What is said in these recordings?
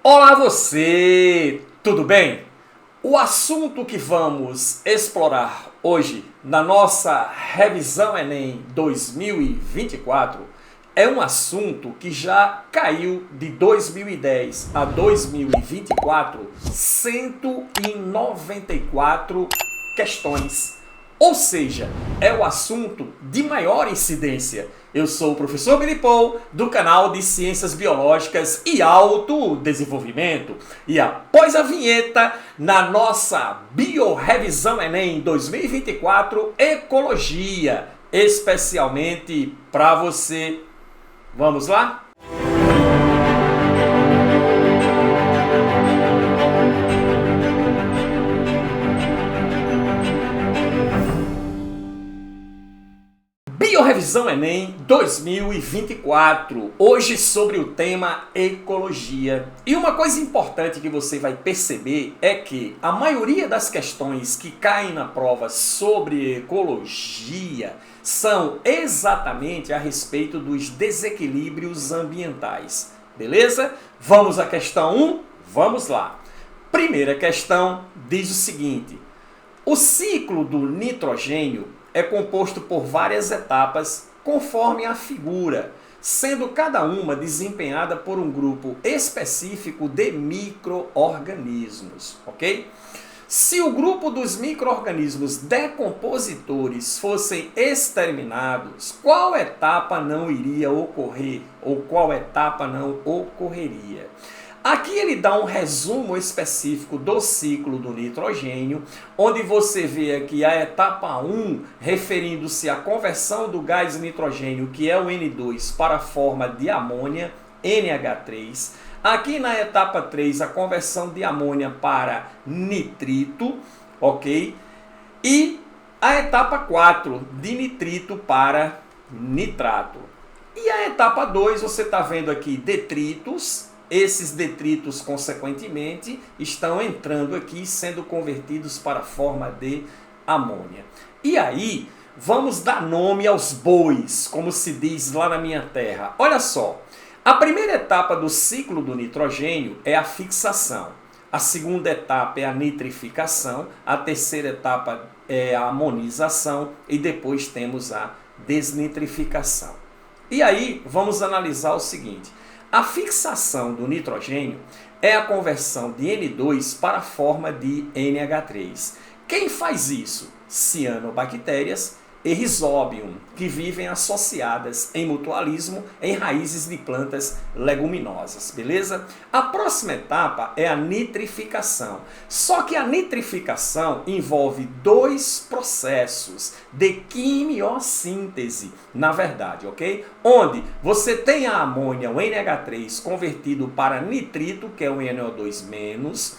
Olá você, tudo bem? O assunto que vamos explorar hoje na nossa revisão Enem 2024 é um assunto que já caiu de 2010 a 2024 194 questões. Ou seja, é o assunto de maior incidência. Eu sou o professor Billy Paul, do canal de Ciências Biológicas e Autodesenvolvimento. E após a vinheta, na nossa Biorevisão Enem 2024, Ecologia, especialmente para você. Vamos lá? Biorevisão Enem 2024, hoje sobre o tema ecologia. E uma coisa importante que você vai perceber é que a maioria das questões que caem na prova sobre ecologia são exatamente a respeito dos desequilíbrios ambientais. Beleza? Vamos à questão 1? Vamos lá. Primeira questão diz o seguinte: o ciclo do nitrogênio é composto por várias etapas conforme a figura, sendo cada uma desempenhada por um grupo específico de micro-organismos, ok? Se o grupo dos micro-organismos decompositores fossem exterminados, qual etapa não iria ocorrer? Ou qual etapa não ocorreria? Aqui ele dá um resumo específico do ciclo do nitrogênio, onde você vê aqui a etapa 1, referindo-se à conversão do gás nitrogênio, que é o N2, para a forma de amônia, NH3. Aqui na etapa 3, a conversão de amônia para nitrito, ok? E a etapa 4, de nitrito para nitrato. E a etapa 2, você está vendo aqui detritos. Esses detritos, consequentemente, estão entrando aqui, sendo convertidos para a forma de amônia. E aí, vamos dar nome aos bois, como se diz lá na minha terra. Olha só, a primeira etapa do ciclo do nitrogênio é a fixação. A segunda etapa é a nitrificação, a terceira etapa é a amonização e depois temos a desnitrificação. E aí, vamos analisar o seguinte: a fixação do nitrogênio é a conversão de N2 para a forma de NH3. Quem faz isso? Cianobactérias e Rhizobium, que vivem associadas em mutualismo em raízes de plantas leguminosas, beleza? A próxima etapa é a nitrificação. Só que a nitrificação envolve dois processos de quimiossíntese, na verdade, ok? Onde você tem a amônia, o NH3, convertido para nitrito, que é o NO2-,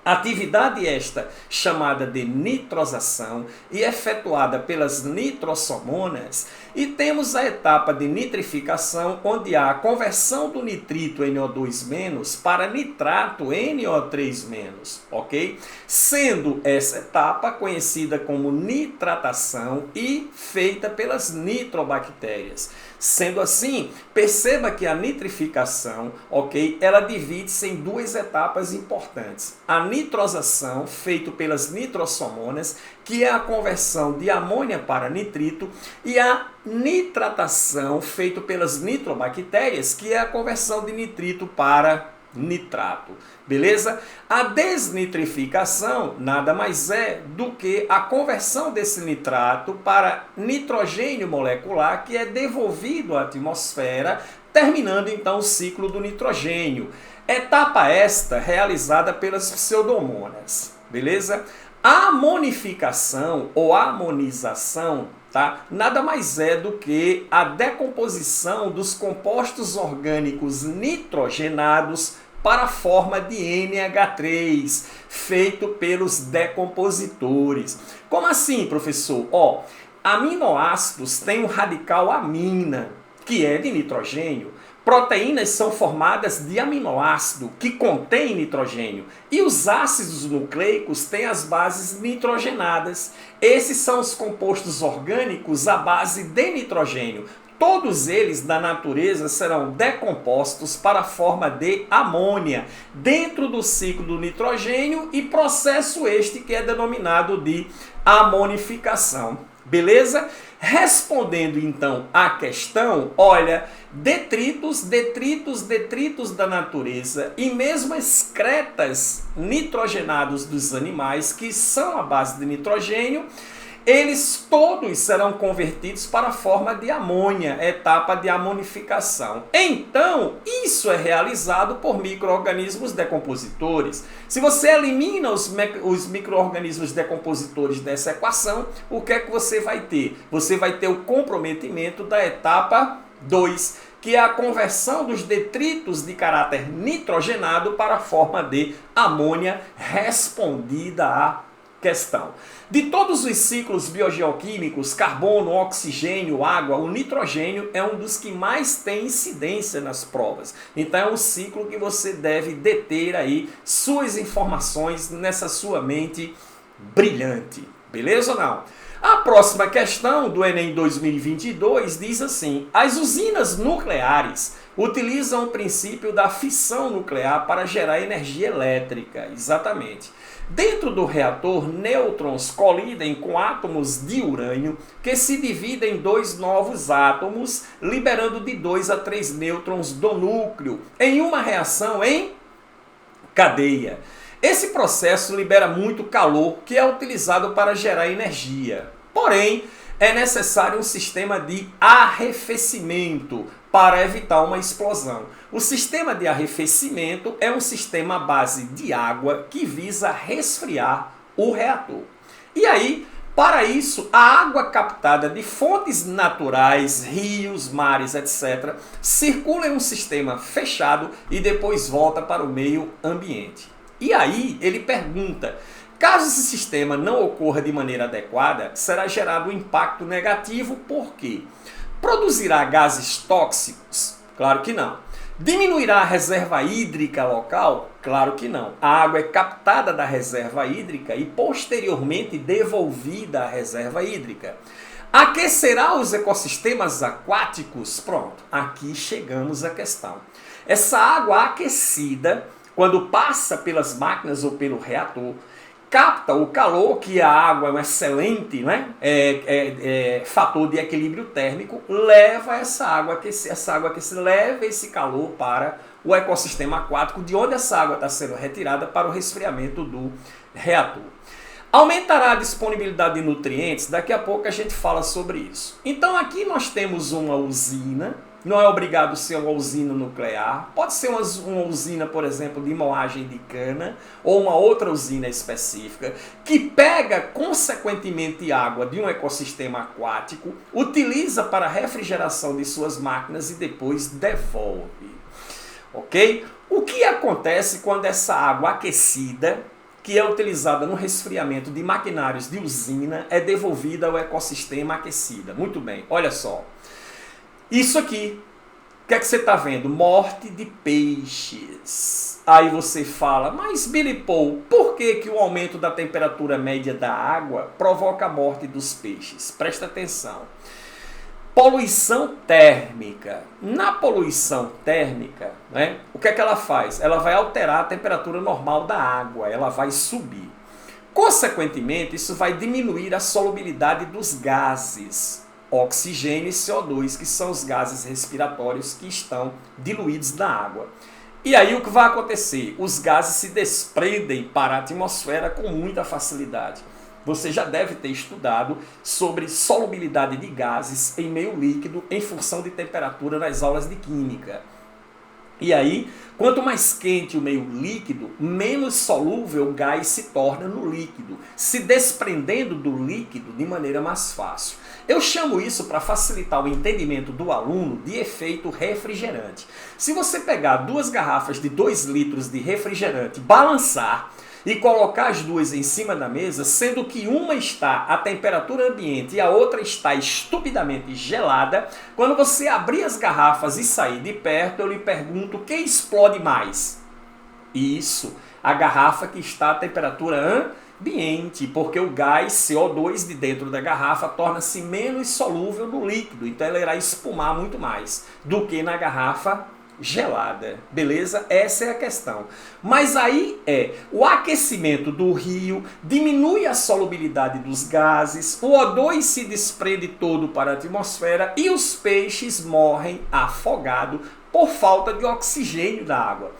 atividade esta chamada de nitrosação e efetuada pelas nitrossomonas, e temos a etapa de nitrificação, onde há a conversão do nitrito NO2- para nitrato NO3-, ok? Sendo essa etapa conhecida como nitratação e feita pelas nitrobactérias. Sendo assim, perceba que a nitrificação, ok, ela divide-se em duas etapas importantes. A nitrosação, feita pelas nitrossomonas, que é a conversão de amônia para nitrito, e a nitratação, feita pelas nitrobactérias, que é a conversão de nitrito para nitrato, beleza? A desnitrificação nada mais é do que a conversão desse nitrato para nitrogênio molecular, que é devolvido à atmosfera, terminando então o ciclo do nitrogênio. Etapa esta realizada pelas pseudomonas, beleza? A amonificação ou amonização, tá? Nada mais é do que a decomposição dos compostos orgânicos nitrogenados para a forma de NH3, feito pelos decompositores. Como assim, professor? Aminoácidos têm um radical amina, que é de nitrogênio, Proteínas são formadas de aminoácido que contém nitrogênio e os ácidos nucleicos têm as bases nitrogenadas. Esses são os compostos orgânicos à base de nitrogênio. Todos eles na natureza serão decompostos para a forma de amônia dentro do ciclo do nitrogênio e processo este que é denominado de amonificação. Beleza? Respondendo então à questão, olha, detritos da natureza e mesmo excretas nitrogenados dos animais, que são a base de nitrogênio, eles todos serão convertidos para a forma de amônia, etapa de amonificação. Então, isso é realizado por micro-organismos decompositores. Se você elimina os micro-organismos decompositores dessa equação, o que é que você vai ter? Você vai ter o comprometimento da etapa 2, que é a conversão dos detritos de caráter nitrogenado para a forma de amônia, respondida à questão. De todos os ciclos biogeoquímicos, carbono, oxigênio, água, o nitrogênio é um dos que mais tem incidência nas provas. Então é um ciclo que você deve deter aí suas informações nessa sua mente brilhante. Beleza ou não? A próxima questão do Enem 2022 diz assim: as usinas nucleares utilizam o princípio da fissão nuclear para gerar energia elétrica. Exatamente. Dentro do reator, nêutrons colidem com átomos de urânio que se dividem em dois novos átomos, liberando de 2 a 3 nêutrons do núcleo, em uma reação em cadeia. Esse processo libera muito calor, que é utilizado para gerar energia. Porém, é necessário um sistema de arrefecimento para evitar uma explosão. O sistema de arrefecimento é um sistema à base de água que visa resfriar o reator. E aí, para isso, a água captada de fontes naturais, rios, mares, etc., circula em um sistema fechado e depois volta para o meio ambiente. E aí ele pergunta: caso esse sistema não ocorra de maneira adequada, será gerado um impacto negativo, por quê? Produzirá gases tóxicos? Claro que não. Diminuirá a reserva hídrica local? Claro que não. A água é captada da reserva hídrica e posteriormente devolvida à reserva hídrica. Aquecerá os ecossistemas aquáticos? Pronto, aqui chegamos à questão. Essa água aquecida, quando passa pelas máquinas ou pelo reator, capta o calor, que a água é um excelente, né, fator de equilíbrio térmico, leva essa água aquecida, leva esse calor para o ecossistema aquático, de onde essa água está sendo retirada para o resfriamento do reator. Aumentará a disponibilidade de nutrientes? Daqui a pouco a gente fala sobre isso. Então aqui nós temos uma usina. Não é obrigado ser uma usina nuclear. Pode ser uma usina, por exemplo, de moagem de cana ou uma outra usina específica que pega, consequentemente, água de um ecossistema aquático, utiliza para a refrigeração de suas máquinas e depois devolve. Ok? O que acontece quando essa água aquecida, que é utilizada no resfriamento de maquinários de usina, é devolvida ao ecossistema aquecida? Muito bem, olha só. Isso aqui, o que é que você está vendo? Morte de peixes. Aí você fala, mas Billy Paul, por que o aumento da temperatura média da água provoca a morte dos peixes? Presta atenção. Poluição térmica. Na poluição térmica, né, o que é que ela faz? Ela vai alterar a temperatura normal da água, ela vai subir. Consequentemente, isso vai diminuir a solubilidade dos gases oxigênio e CO2, que são os gases respiratórios que estão diluídos na água. E aí o que vai acontecer? Os gases se desprendem para a atmosfera com muita facilidade. Você já deve ter estudado sobre solubilidade de gases em meio líquido em função de temperatura nas aulas de química. E aí, quanto mais quente o meio líquido, menos solúvel o gás se torna no líquido, se desprendendo do líquido de maneira mais fácil. Eu chamo isso, para facilitar o entendimento do aluno, de efeito refrigerante. Se você pegar 2 garrafas de 2 litros de refrigerante, balançar, e colocar as duas em cima da mesa, sendo que uma está à temperatura ambiente e a outra está estupidamente gelada, quando você abrir as garrafas e sair de perto, eu lhe pergunto, o que explode mais? Isso, a garrafa que está à temperatura ambiente, porque o gás CO2 de dentro da garrafa torna-se menos solúvel no líquido, então ela irá espumar muito mais do que na garrafa gelada, beleza? Essa é a questão. Mas aí o aquecimento do rio diminui a solubilidade dos gases, o O2 se desprende todo para a atmosfera e os peixes morrem afogados por falta de oxigênio da água.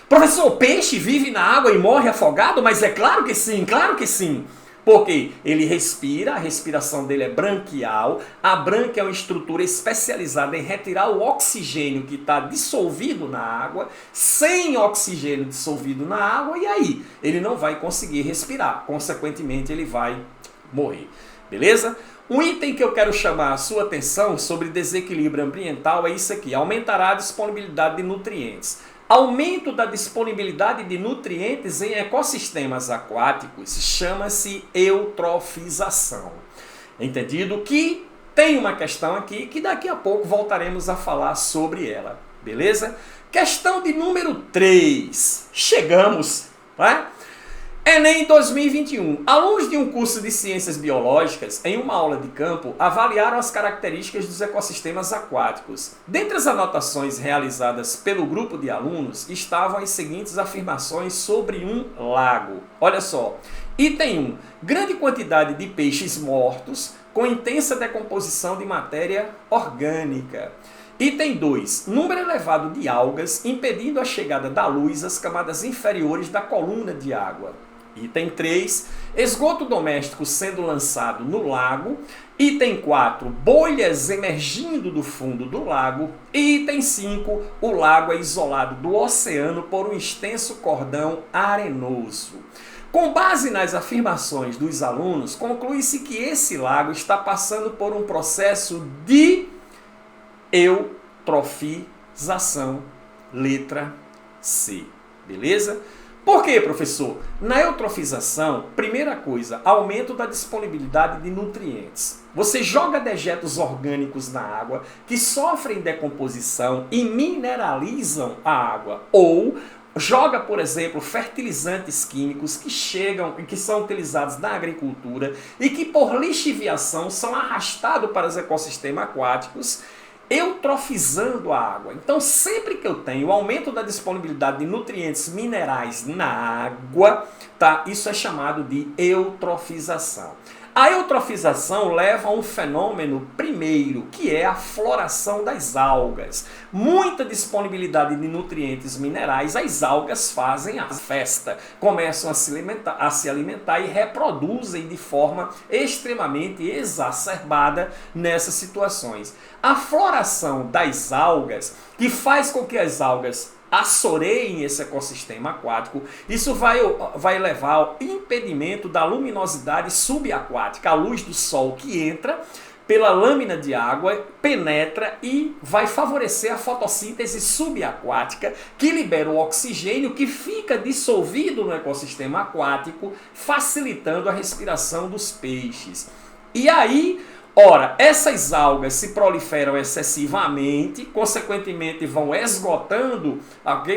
Professor, o peixe vive na água e morre afogado? Mas é claro que sim, claro que sim. Porque ele respira, a respiração dele é branquial, a branquia é uma estrutura especializada em retirar o oxigênio que está dissolvido na água, sem oxigênio dissolvido na água, e aí ele não vai conseguir respirar, consequentemente ele vai morrer, beleza? Um item que eu quero chamar a sua atenção sobre desequilíbrio ambiental é isso aqui, aumentará a disponibilidade de nutrientes. Aumento da disponibilidade de nutrientes em ecossistemas aquáticos chama-se eutrofização. Entendido? Que tem uma questão aqui que daqui a pouco voltaremos a falar sobre ela. Beleza? Questão de número 3. Chegamos, né? Enem 2021. Alunos de um curso de Ciências Biológicas, em uma aula de campo, avaliaram as características dos ecossistemas aquáticos. Dentre as anotações realizadas pelo grupo de alunos, estavam as seguintes afirmações sobre um lago. Olha só. Item 1. Grande quantidade de peixes mortos, com intensa decomposição de matéria orgânica. Item 2. Número elevado de algas, impedindo a chegada da luz às camadas inferiores da coluna de água. Item 3, esgoto doméstico sendo lançado no lago. Item 4, bolhas emergindo do fundo do lago. E item 5, o lago é isolado do oceano por um extenso cordão arenoso. Com base nas afirmações dos alunos, conclui-se que esse lago está passando por um processo de eutrofização, letra C, beleza? Por quê, professor? Na eutrofização, primeira coisa, aumento da disponibilidade de nutrientes. Você joga dejetos orgânicos na água que sofrem decomposição e mineralizam a água. Ou joga, por exemplo, fertilizantes químicos que são utilizados na agricultura e que por lixiviação são arrastados para os ecossistemas aquáticos, eutrofizando a água. Então, sempre que eu tenho o aumento da disponibilidade de nutrientes minerais na água, tá? Isso é chamado de eutrofização. A eutrofização leva a um fenômeno primeiro, que é a floração das algas. Muita disponibilidade de nutrientes minerais, as algas fazem a festa, começam a se alimentar e reproduzem de forma extremamente exacerbada nessas situações. A floração das algas, que faz com que as algas assoreiem esse ecossistema aquático, isso vai levar ao impedimento da luminosidade subaquática, a luz do sol que entra pela lâmina de água, penetra e vai favorecer a fotossíntese subaquática, que libera o oxigênio que fica dissolvido no ecossistema aquático, facilitando a respiração dos peixes. E aí, ora, essas algas se proliferam excessivamente, consequentemente vão esgotando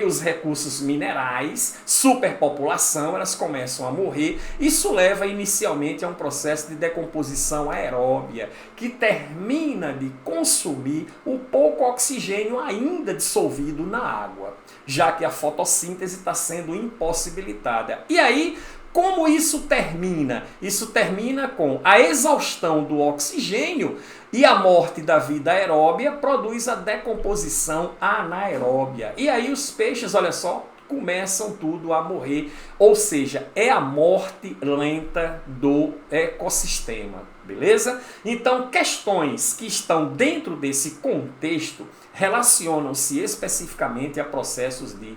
os recursos minerais, superpopulação, elas começam a morrer. Isso leva inicialmente a um processo de decomposição aeróbia, que termina de consumir o pouco oxigênio ainda dissolvido na água, já que a fotossíntese está sendo impossibilitada. E aí, como isso termina? Isso termina com a exaustão do oxigênio e a morte da vida aeróbia produz a decomposição anaeróbia. E aí os peixes, olha só, começam tudo a morrer. Ou seja, é a morte lenta do ecossistema, beleza? Então, questões que estão dentro desse contexto relacionam-se especificamente a processos de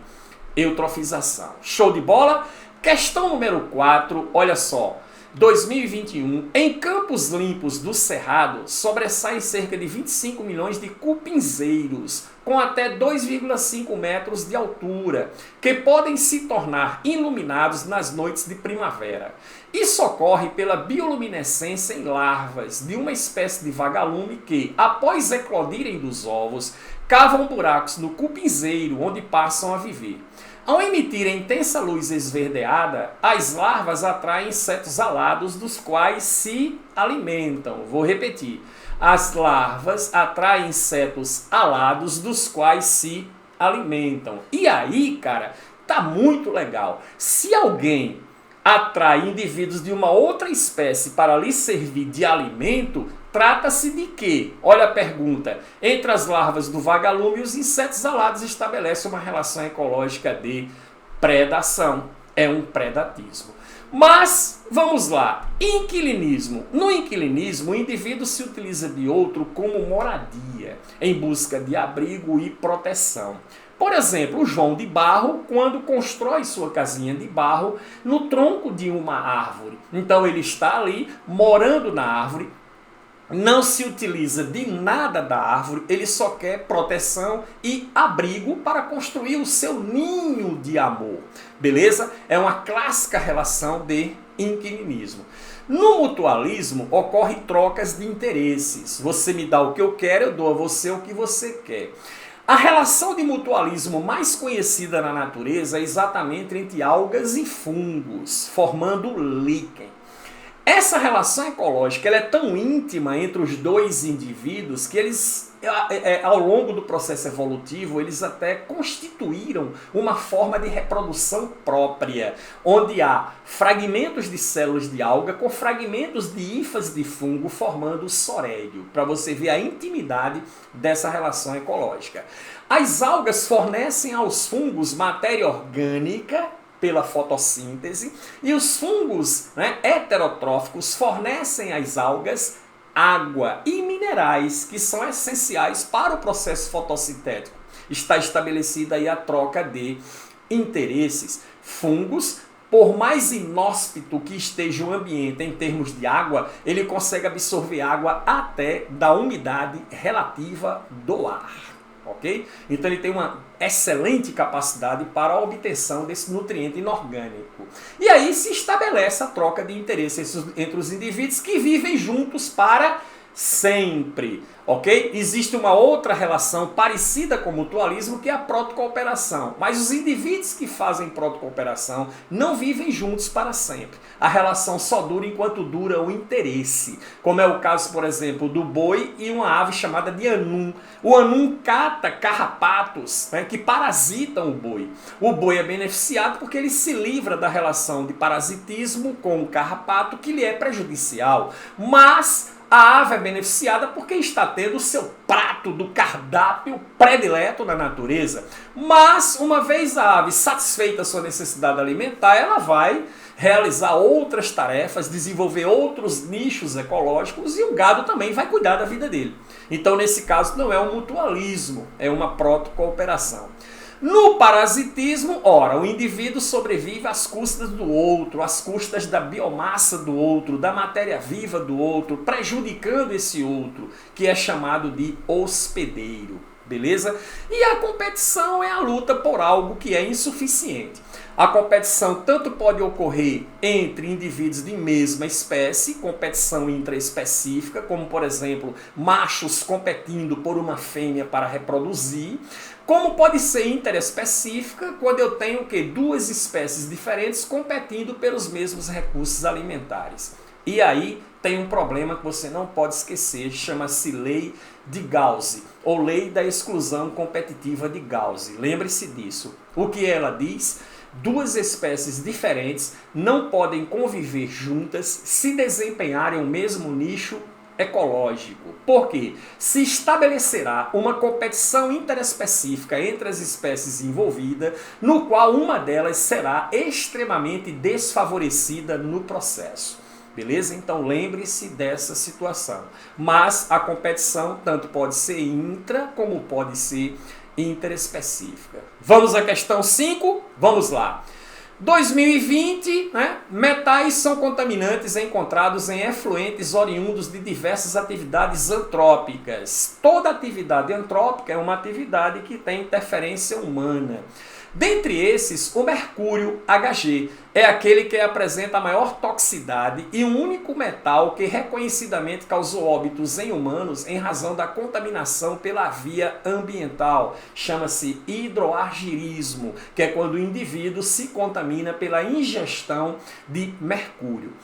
eutrofização. Show de bola? Questão número 4, olha só. 2021, em Campos Limpos do Cerrado, sobressaem cerca de 25 milhões de cupinzeiros, com até 2,5 metros de altura, que podem se tornar iluminados nas noites de primavera. Isso ocorre pela bioluminescência em larvas de uma espécie de vagalume que, após eclodirem dos ovos, cavam buracos no cupinzeiro onde passam a viver. Ao emitirem intensa luz esverdeada, as larvas atraem insetos alados dos quais se alimentam. Vou repetir. As larvas atraem insetos alados dos quais se alimentam. E aí, cara, tá muito legal. Se alguém atrai indivíduos de uma outra espécie para lhe servir de alimento, trata-se de quê? Olha a pergunta. Entre as larvas do vagalume e os insetos alados estabelece uma relação ecológica de predação. É um predatismo. Mas, vamos lá. Inquilinismo. No inquilinismo, o indivíduo se utiliza de outro como moradia, em busca de abrigo e proteção. Por exemplo, o João de Barro, quando constrói sua casinha de barro no tronco de uma árvore. Então ele está ali, morando na árvore, não se utiliza de nada da árvore, ele só quer proteção e abrigo para construir o seu ninho de amor. Beleza? É uma clássica relação de inquilinismo. No mutualismo, ocorre trocas de interesses. Você me dá o que eu quero, eu dou a você o que você quer. A relação de mutualismo mais conhecida na natureza é exatamente entre algas e fungos, formando líquen. Essa relação ecológica ela é tão íntima entre os dois indivíduos que eles, ao longo do processo evolutivo, eles até constituíram uma forma de reprodução própria, onde há fragmentos de células de alga com fragmentos de hifas de fungo formando o sorélio, para você ver a intimidade dessa relação ecológica. As algas fornecem aos fungos matéria orgânica pela fotossíntese, e os fungos heterotróficos fornecem às algas água e minerais que são essenciais para o processo fotossintético. Está estabelecida aí a troca de interesses. Fungos, por mais inóspito que esteja o ambiente em termos de água, ele consegue absorver água até da umidade relativa do ar. Ok? Então ele tem uma excelente capacidade para a obtenção desse nutriente inorgânico. E aí se estabelece a troca de interesses entre os indivíduos que vivem juntos para sempre. Ok? Existe uma outra relação parecida com o mutualismo, que é a protocooperação. Mas os indivíduos que fazem protocooperação não vivem juntos para sempre. A relação só dura enquanto dura o interesse. Como é o caso, por exemplo, do boi e uma ave chamada de anum. O anum cata carrapatos que parasitam o boi. O boi é beneficiado porque ele se livra da relação de parasitismo com o carrapato que lhe é prejudicial. Mas a ave é beneficiada porque está tendo o seu prato do cardápio predileto na natureza. Mas, uma vez a ave satisfeita a sua necessidade alimentar, ela vai realizar outras tarefas, desenvolver outros nichos ecológicos e o gado também vai cuidar da vida dele. Então, nesse caso, não é um mutualismo, é uma protocooperação. No parasitismo, ora, o indivíduo sobrevive às custas do outro, às custas da biomassa do outro, da matéria viva do outro, prejudicando esse outro, que é chamado de hospedeiro, beleza? E a competição é a luta por algo que é insuficiente. A competição tanto pode ocorrer entre indivíduos de mesma espécie, competição intraespecífica, como por exemplo, machos competindo por uma fêmea para reproduzir, como pode ser interespecífica, quando eu tenho duas espécies diferentes competindo pelos mesmos recursos alimentares. E aí tem um problema que você não pode esquecer, chama-se lei de Gauss, ou lei da exclusão competitiva de Gauss. Lembre-se disso. O que ela diz? Duas espécies diferentes não podem conviver juntas se desempenharem o mesmo nicho ecológico. Por quê? Se estabelecerá uma competição interespecífica entre as espécies envolvidas, no qual uma delas será extremamente desfavorecida no processo. Beleza? Então lembre-se dessa situação. Mas a competição tanto pode ser intra como pode ser interespecífica. Vamos à questão 5? Vamos lá. 2020, né? Metais são contaminantes encontrados em efluentes oriundos de diversas atividades antrópicas. Toda atividade antrópica é uma atividade que tem interferência humana. Dentre esses, o mercúrio Hg é aquele que apresenta a maior toxicidade e o único metal que reconhecidamente causou óbitos em humanos em razão da contaminação pela via ambiental. Chama-se hidroargirismo, que é quando o indivíduo se contamina pela ingestão de mercúrio.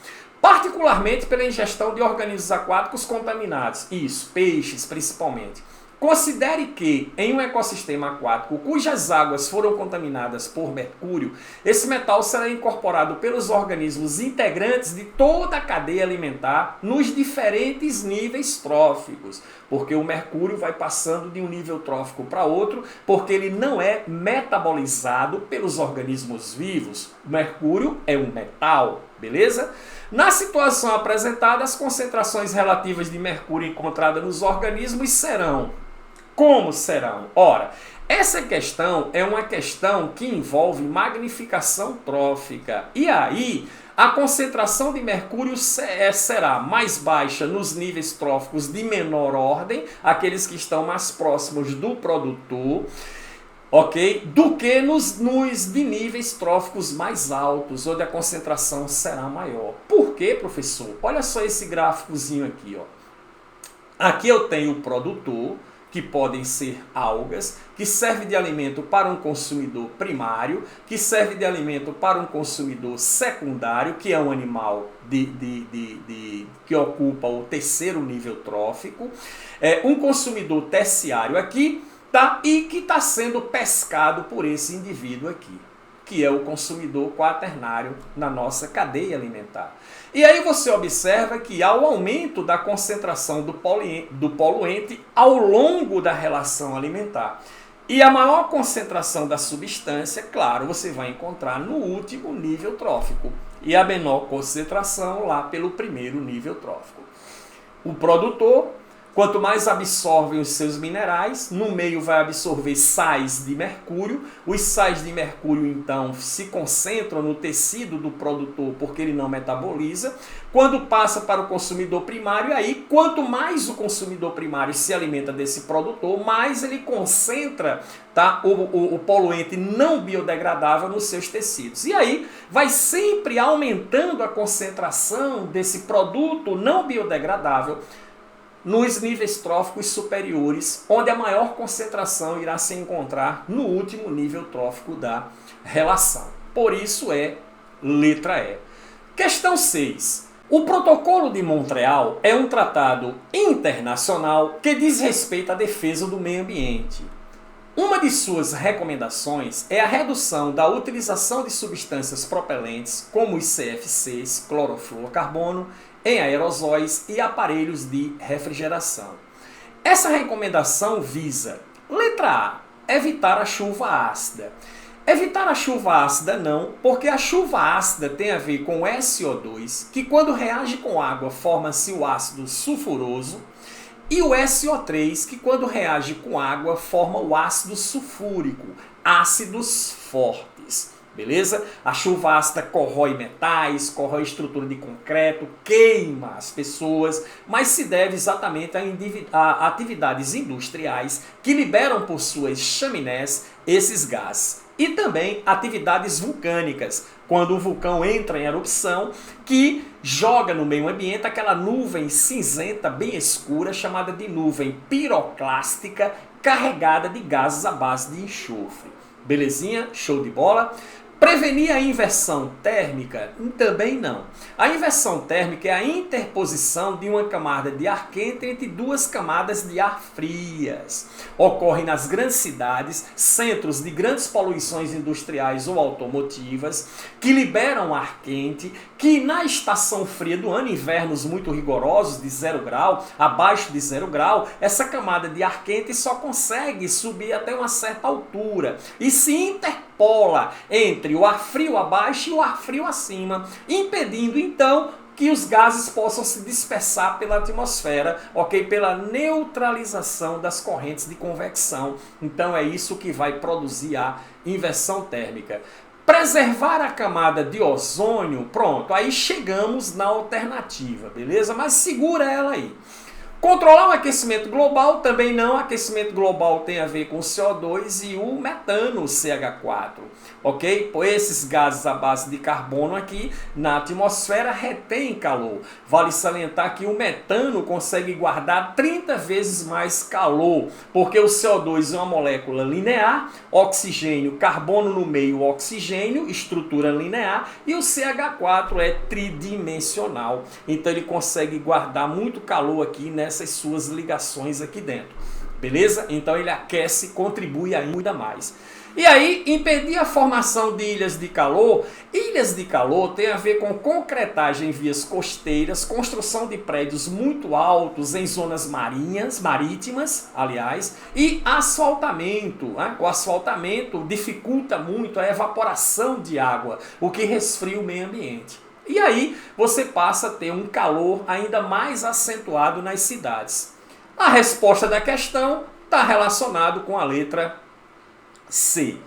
Particularmente pela ingestão de organismos aquáticos contaminados, isso, peixes principalmente. Considere que, em um ecossistema aquático cujas águas foram contaminadas por mercúrio, esse metal será incorporado pelos organismos integrantes de toda a cadeia alimentar nos diferentes níveis tróficos, porque o mercúrio vai passando de um nível trófico para outro, porque ele não é metabolizado pelos organismos vivos. O mercúrio é um metal, beleza? Na situação apresentada, as concentrações relativas de mercúrio encontradas nos organismos serão... Como serão? Ora, essa questão é uma questão que envolve magnificação trófica. E aí, a concentração de mercúrio será mais baixa nos níveis tróficos de menor ordem, aqueles que estão mais próximos do produtor, ok? Do que nos de níveis tróficos mais altos, onde a concentração será maior. Por quê, professor? Olha só esse gráficozinho aqui, ó. Aqui eu tenho o produtor, que podem ser algas, que serve de alimento para um consumidor primário, que serve de alimento para um consumidor secundário, que é um animal que ocupa o terceiro nível trófico, um consumidor terciário aqui, tá? E que está sendo pescado por esse indivíduo aqui, que é o consumidor quaternário na nossa cadeia alimentar. E aí você observa que há o aumento da concentração do poluente ao longo da relação alimentar. E a maior concentração da substância, claro, você vai encontrar no último nível trófico. E a menor concentração lá pelo primeiro nível trófico. O produtor, quanto mais absorvem os seus minerais, no meio vai absorver sais de mercúrio. Os sais de mercúrio, então, se concentram no tecido do produtor porque ele não metaboliza. Quando passa para o consumidor primário, aí, quanto mais o consumidor primário se alimenta desse produtor, mais ele concentra, tá, o poluente não biodegradável nos seus tecidos. E aí vai sempre aumentando a concentração desse produto não biodegradável nos níveis tróficos superiores, onde a maior concentração irá se encontrar no último nível trófico da relação. Por isso é letra E. Questão 6. O Protocolo de Montreal é um tratado internacional que diz respeito à defesa do meio ambiente. Uma de suas recomendações é a redução da utilização de substâncias propelentes, como os CFCs, clorofluorocarbono, em aerosóis e aparelhos de refrigeração. Essa recomendação visa, letra A, evitar a chuva ácida. Evitar a chuva ácida não, porque a chuva ácida tem a ver com o SO2, que quando reage com água forma-se o ácido sulfuroso, e o SO3, que quando reage com água forma o ácido sulfúrico, ácidos fortes. Beleza? A chuva ácida corrói metais, corrói estrutura de concreto, queima as pessoas, mas se deve exatamente a atividades industriais que liberam por suas chaminés esses gases. E também atividades vulcânicas, quando o vulcão entra em erupção, que joga no meio ambiente aquela nuvem cinzenta bem escura, chamada de nuvem piroclástica, carregada de gases à base de enxofre. Belezinha? Show de bola? Prevenir a inversão térmica? Também não. A inversão térmica é a interposição de uma camada de ar quente entre duas camadas de ar frias. Ocorre nas grandes cidades, centros de grandes poluições industriais ou automotivas, que liberam ar quente, que na estação fria do ano, invernos muito rigorosos, de 0 grau, abaixo de 0 grau, essa camada de ar quente só consegue subir até uma certa altura e se interpola entre o ar frio abaixo e o ar frio acima, impedindo então que os gases possam se dispersar pela atmosfera, ok? Pela neutralização das correntes de convecção. Então é isso que vai produzir a inversão térmica. Preservar a camada de ozônio, pronto, aí chegamos na alternativa, beleza? Mas segura ela aí. Controlar o aquecimento global, também não. Aquecimento global tem a ver com o CO2 e o metano, o CH4, ok? Pois esses gases à base de carbono aqui na atmosfera retêm calor. Vale salientar que o metano consegue guardar 30 vezes mais calor, porque o CO2 é uma molécula linear, oxigênio, carbono no meio, oxigênio, estrutura linear, e o CH4 é tridimensional. Então ele consegue guardar muito calor aqui, né? Essas suas ligações aqui dentro, beleza? Então ele aquece, contribui ainda mais. E aí, impedir a formação de ilhas de calor. Ilhas de calor tem a ver com concretagem em vias costeiras, construção de prédios muito altos em zonas marítimas, aliás, e asfaltamento, né? O asfaltamento dificulta muito a evaporação de água, o que resfria o meio ambiente. E aí você passa a ter um calor ainda mais acentuado nas cidades. A resposta da questão está relacionada com a letra C.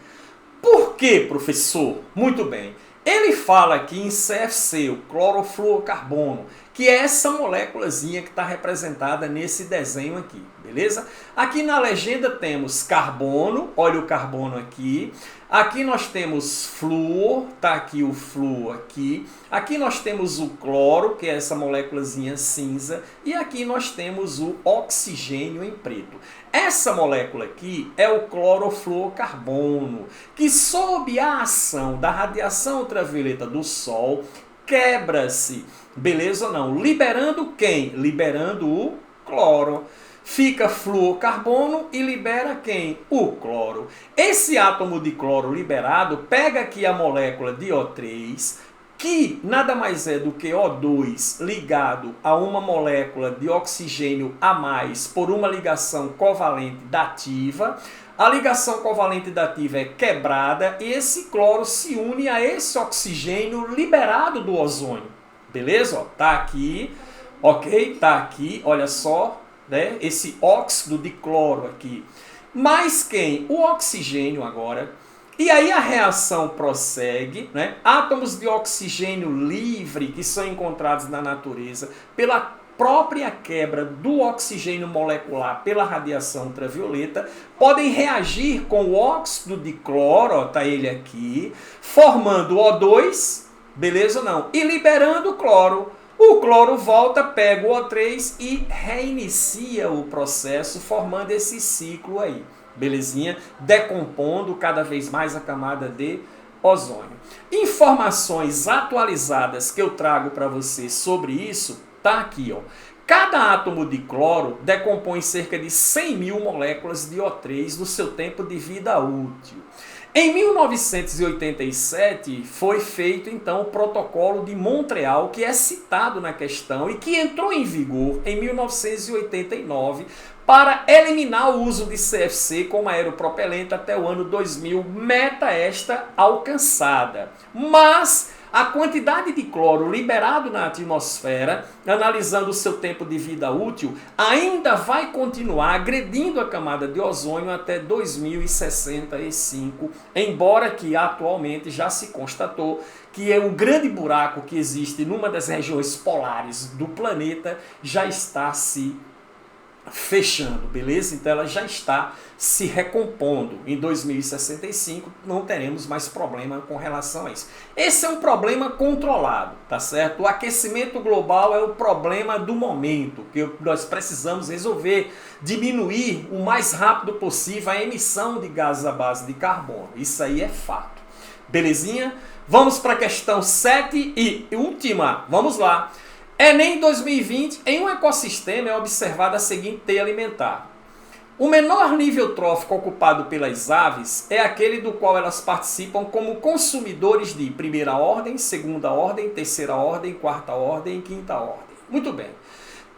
Por que, professor? Muito bem. Ele fala aqui em CFC, o clorofluorocarbono, que é essa moléculazinha que está representada nesse desenho aqui, beleza? Aqui na legenda temos carbono, olha o carbono aqui. Aqui nós temos flúor, tá aqui o flúor aqui. Aqui nós temos o cloro, que é essa moléculazinha cinza. E aqui nós temos o oxigênio em preto. Essa molécula aqui é o clorofluorocarbono, que sob a ação da radiação ultravioleta do Sol, quebra-se, beleza ou não? Liberando quem? Liberando o cloro. Fica fluorocarbono e libera quem? O cloro. Esse átomo de cloro liberado pega aqui a molécula de O3, que nada mais é do que O2 ligado a uma molécula de oxigênio a mais por uma ligação covalente dativa. A ligação covalente dativa é quebrada e esse cloro se une a esse oxigênio liberado do ozônio. Beleza? Ó, tá aqui, ok? Tá aqui, olha só. Né? Esse óxido de cloro aqui. Mais quem? O oxigênio agora. E aí a reação prossegue, né? Átomos de oxigênio livre que são encontrados na natureza pela própria quebra do oxigênio molecular pela radiação ultravioleta podem reagir com o óxido de cloro, ó, tá ele aqui, formando O2, beleza ou não? E liberando o cloro. O cloro volta, pega o O3 e reinicia o processo, formando esse ciclo aí, belezinha? Decompondo cada vez mais a camada de ozônio. Informações atualizadas que eu trago para você sobre isso, tá aqui, ó. Cada átomo de cloro decompõe cerca de 100 mil moléculas de O3 no seu tempo de vida útil. Em 1987 foi feito então o Protocolo de Montreal, que é citado na questão e que entrou em vigor em 1989 para eliminar o uso de CFC como aeropropelente até o ano 2000, meta esta alcançada. Mas a quantidade de cloro liberado na atmosfera, analisando o seu tempo de vida útil, ainda vai continuar agredindo a camada de ozônio até 2065, embora que atualmente já se constatou que o grande buraco que existe numa das regiões polares do planeta já está se fechando, beleza? Então ela já está se recompondo. Em 2065 não teremos mais problema com relação a isso. Esse é um problema controlado, tá certo? O aquecimento global é o problema do momento, que nós precisamos resolver, diminuir o mais rápido possível a emissão de gases à base de carbono. Isso aí é fato. Belezinha? Vamos para a questão 7 e última. Vamos lá. Enem 2020, em um ecossistema é observada a seguinte teia alimentar. O menor nível trófico ocupado pelas aves é aquele do qual elas participam como consumidores de primeira ordem, segunda ordem, terceira ordem, quarta ordem e quinta ordem. Muito bem.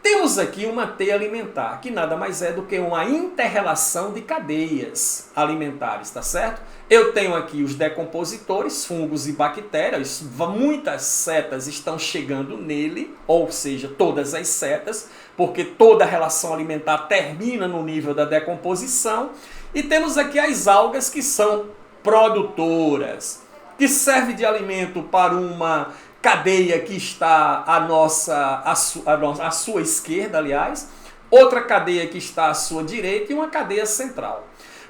Temos aqui uma teia alimentar, que nada mais é do que uma inter-relação de cadeias alimentares, tá certo? Eu tenho aqui os decompositores, fungos e bactérias, muitas setas estão chegando nele, ou seja, todas as setas, porque toda relação alimentar termina no nível da decomposição. E temos aqui as algas que são produtoras. que serve de alimento para uma cadeia que está à sua esquerda, aliás, outra cadeia que está à sua direita e uma cadeia central.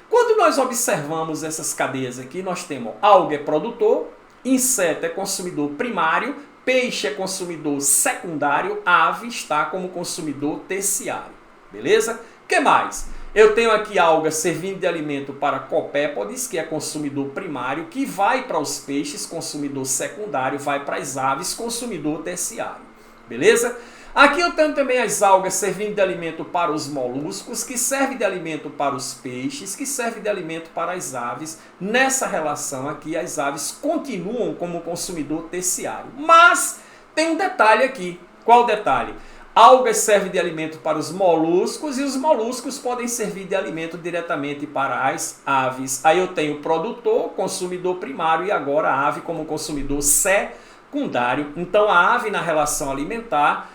Quando nós observamos essas cadeias aqui, nós temos alga é produtor, inseto é consumidor primário, peixe é consumidor secundário, ave está como consumidor terciário. Beleza? O que mais? Eu tenho aqui alga servindo de alimento para copépodes, que é consumidor primário, que vai para os peixes, consumidor secundário, vai para as aves, consumidor terciário. Beleza? Aqui eu tenho também as algas servindo de alimento para os moluscos, que serve de alimento para os peixes, que serve de alimento para as aves. Nessa relação aqui, as aves continuam como consumidor terciário. Mas tem um detalhe aqui. Qual o detalhe? Algas servem de alimento para os moluscos e os moluscos podem servir de alimento diretamente para as aves. Aí eu tenho produtor, consumidor primário e agora a ave como consumidor secundário. Então a ave na relação alimentar,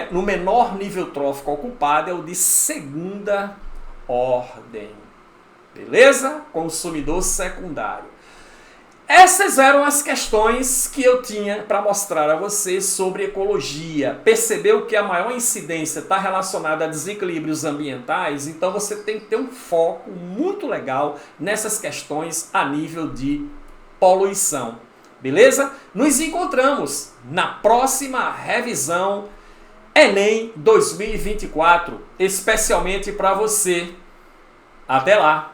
no menor nível trófico ocupado, é o de segunda ordem. Beleza? Consumidor secundário. Essas eram as questões que eu tinha para mostrar a você sobre ecologia. Percebeu que a maior incidência está relacionada a desequilíbrios ambientais? Então você tem que ter um foco muito legal nessas questões a nível de poluição. Beleza? Nos encontramos na próxima revisão Enem 2024, especialmente para você. Até lá!